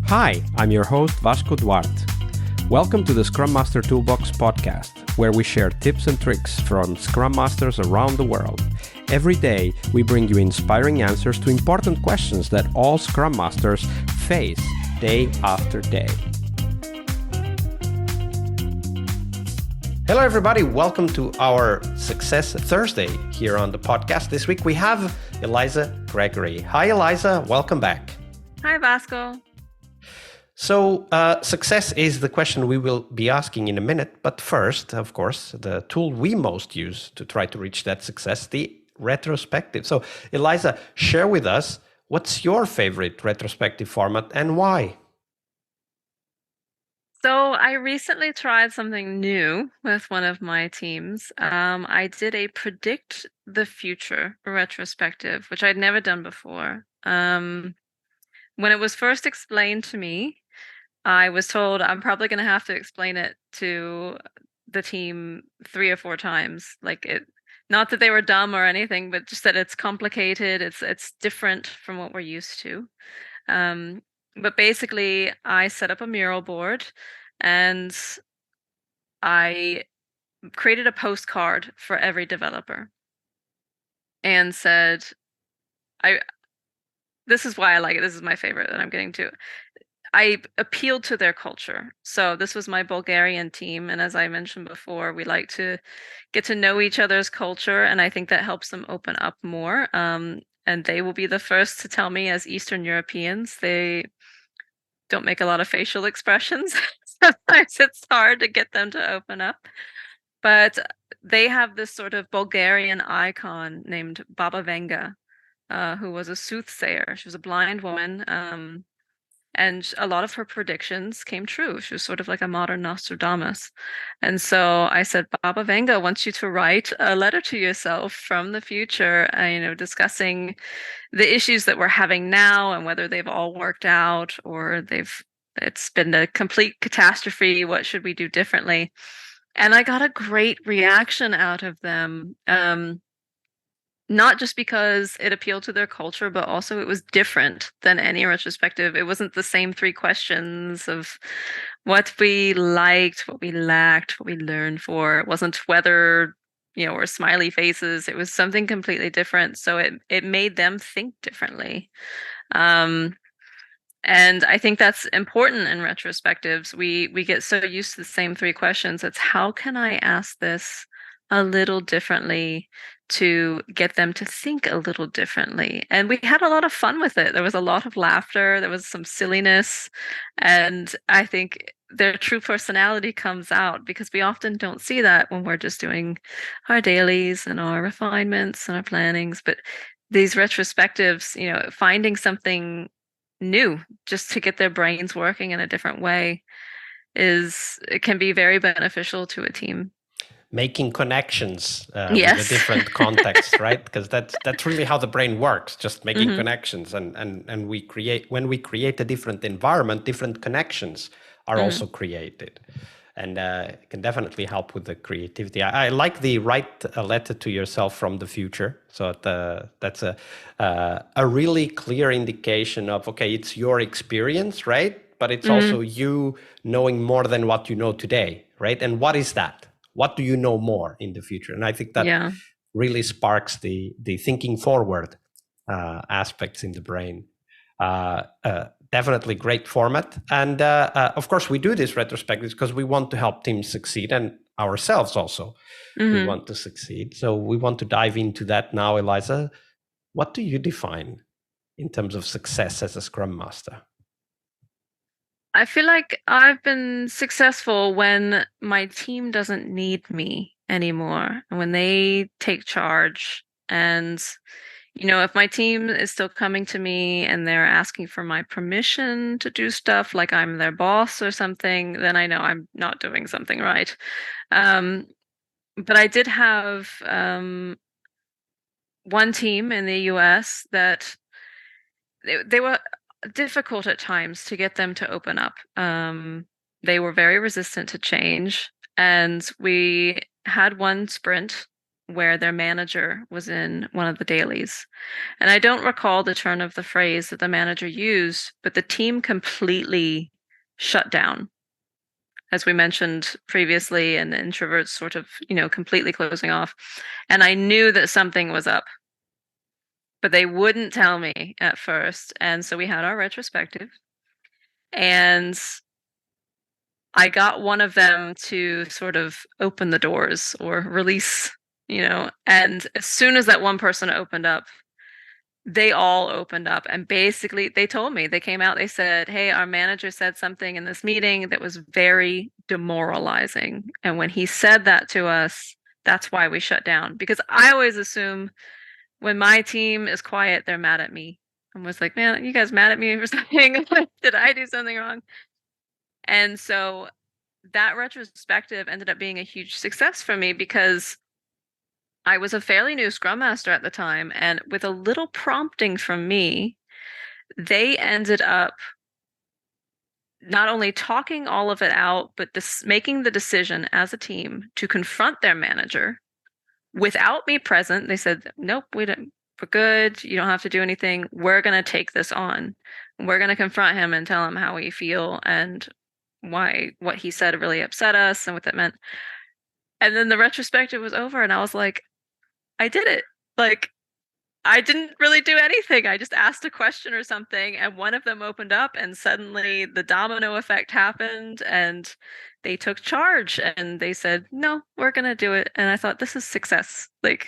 Hi, I'm your host Vasco Duarte. Welcome to the Scrum Master Toolbox podcast, where we share tips and tricks from Scrum Masters around the world. Every day, we bring you inspiring answers to important questions that all Scrum Masters face day after day. Hello, everybody. Welcome to our Success Thursday here on the podcast. This week, we have Eliza Gregory. Hi, Eliza. Welcome back. Hi, Vasco. So success is the question we will be asking in a minute. But first, of course, the tool we most use to try to reach that success, the retrospective. So Eliza, share with us, what's your favorite retrospective format and why? So I recently tried something new with one of my teams. I did a predict the future retrospective, which I'd never done before. When it was first explained to me, I was told I'm probably going to have to explain it to the team 3 or 4 times. Not that they were dumb or anything, but just that it's complicated. It's different from what we're used to. But basically, I set up a mural board and I created a postcard for every developer and said, this is why I like it. This is my favorite that I'm getting to. I appealed to their culture. So this was my Bulgarian team. And as I mentioned before, we like to get to know each other's culture. And I think that helps them open up more. And they will be the first to tell me, as Eastern Europeans, they don't make a lot of facial expressions. Sometimes it's hard to get them to open up. But they have this sort of Bulgarian icon named Baba Venga, who was a soothsayer. She was a blind woman. And a lot of her predictions came true. She was sort of like a modern Nostradamus. And so I said, Baba Venga wants you to write a letter to yourself from the future, discussing the issues that we're having now and whether they've all worked out or it's been a complete catastrophe. What should we do differently? And I got a great reaction out of them. Not just because it appealed to their culture, but also it was different than any retrospective. It wasn't the same 3 questions of what we liked, what we lacked, what we learned for. It wasn't whether, or smiley faces. It was something completely different. So it made them think differently. And I think that's important in retrospectives. We get so used to the same 3 questions. It's how can I ask this a little differently to get them to think a little differently. And we had a lot of fun with it. There was a lot of laughter, there was some silliness, and I think their true personality comes out because we often don't see that when we're just doing our dailies and our refinements and our plannings. But these retrospectives, finding something new just to get their brains working in a different way it can be very beneficial to a team. Making connections Yes. with a different context, right? Because that's really how the brain works, just making connections. And when we create a different environment, different connections are also created. And it can definitely help with the creativity. I like the write a letter to yourself from the future. So that's a really clear indication of, okay, it's your experience, right? But it's also you knowing more than what you know today, right? And what is that? What do you know more in the future? And I think that really sparks the thinking forward aspects in the brain. Definitely great format. And of course, we do this retrospectives because we want to help teams succeed and ourselves also. We want to succeed. So we want to dive into that now, Eliza. What do you define in terms of success as a Scrum Master? I feel like I've been successful when my team doesn't need me anymore, and when they take charge. And, if my team is still coming to me and they're asking for my permission to do stuff like I'm their boss or something, then I know I'm not doing something right. But I did have one team in the US that they were difficult at times to get them to open up. They were very resistant to change, and we had one sprint where their manager was in one of the dailies. And I don't recall the turn of the phrase that the manager used, but the team completely shut down. As we mentioned previously, and the introverts sort of, completely closing off. And I knew that something was up, but they wouldn't tell me at first. And so we had our retrospective, and I got one of them to sort of open the doors or release, and as soon as that one person opened up, they all opened up, and basically they told me, they came out, they said, "Hey, our manager said something in this meeting that was very demoralizing. And when he said that to us, that's why we shut down." Because I always assume when my team is quiet, they're mad at me. I was like, "Man, you guys mad at me for something? Did I do something wrong?" And so that retrospective ended up being a huge success for me because I was a fairly new Scrum Master at the time, and with a little prompting from me, they ended up not only talking all of it out, but making the decision as a team to confront their manager without me present. They said, "Nope, we're good. You don't have to do anything. We're going to take this on. We're going to confront him and tell him how we feel and why what he said really upset us and what that meant." And then the retrospective was over, and I was like, I did it. Like, I didn't really do anything. I just asked a question or something, and one of them opened up, and suddenly the domino effect happened, and they took charge, and they said, "No, we're going to do it." And I thought, this is success. Like,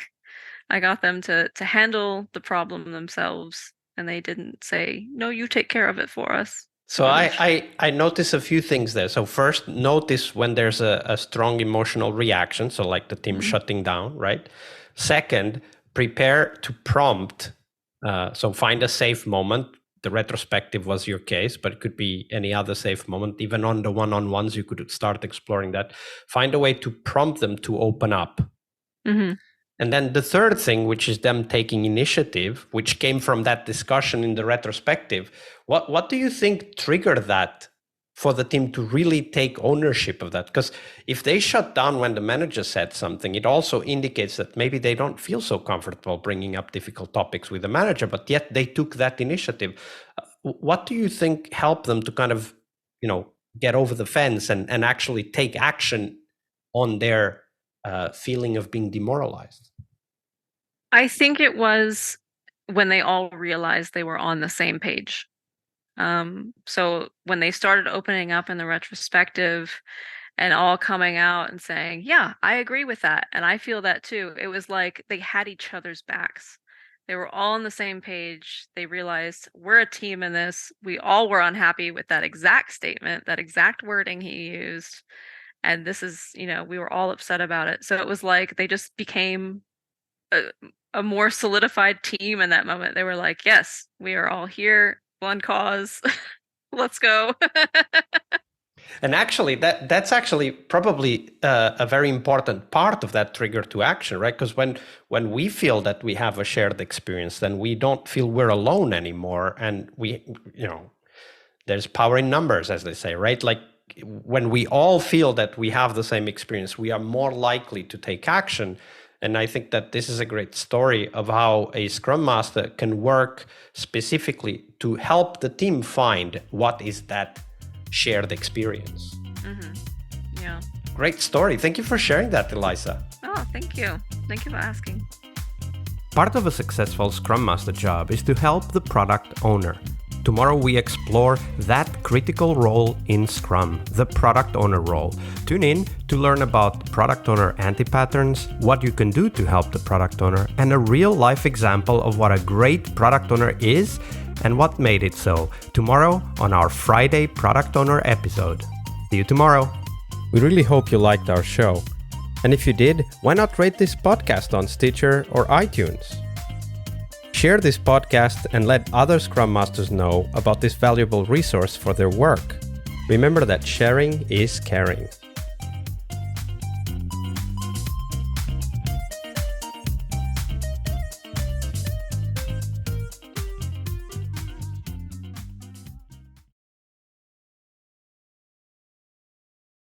I got them to handle the problem themselves, and they didn't say, "No, you take care of it for us." So I notice a few things there. So first, notice when there's a strong emotional reaction, so like the team shutting down, right? Second, prepare to prompt. So find a safe moment. The retrospective was your case, but it could be any other safe moment. Even on the one-on-ones, you could start exploring that. Find a way to prompt them to open up. Mm-hmm. And then the third thing, which is them taking initiative, which came from that discussion in the retrospective. What do you think triggered that for the team to really take ownership of that? Because if they shut down when the manager said something, it also indicates that maybe they don't feel so comfortable bringing up difficult topics with the manager, but yet they took that initiative. What do you think helped them to kind of, get over the fence and actually take action on their feeling of being demoralized? I think it was when they all realized they were on the same page. So when they started opening up in the retrospective and all coming out and saying, "Yeah, I agree with that. And I feel that too." It was like they had each other's backs. They were all on the same page. They realized we're a team in this. We all were unhappy with that exact statement, that exact wording he used. And this is, we were all upset about it. So it was like they just became a more solidified team in that moment. They were like, "Yes, we are all here, one cause. Let's go." And actually, that's actually probably a very important part of that trigger to action, right? Because when we feel that we have a shared experience, then we don't feel we're alone anymore, and there's power in numbers, as they say, right? Like when we all feel that we have the same experience, we are more likely to take action. And I think that this is a great story of how a Scrum Master can work specifically to help the team find what is that shared experience. Mm-hmm. Yeah. Great story. Thank you for sharing that, Eliza. Oh, thank you. Thank you for asking. Part of a successful Scrum Master job is to help the product owner. Tomorrow we explore that critical role in Scrum, the product owner role. Tune in to learn about product owner anti-patterns, what you can do to help the product owner, and a real-life example of what a great product owner is and what made it so. Tomorrow on our Friday Product Owner episode. See you tomorrow. We really hope you liked our show. And if you did, why not rate this podcast on Stitcher or iTunes? Share this podcast and let other Scrum Masters know about this valuable resource for their work. Remember that sharing is caring.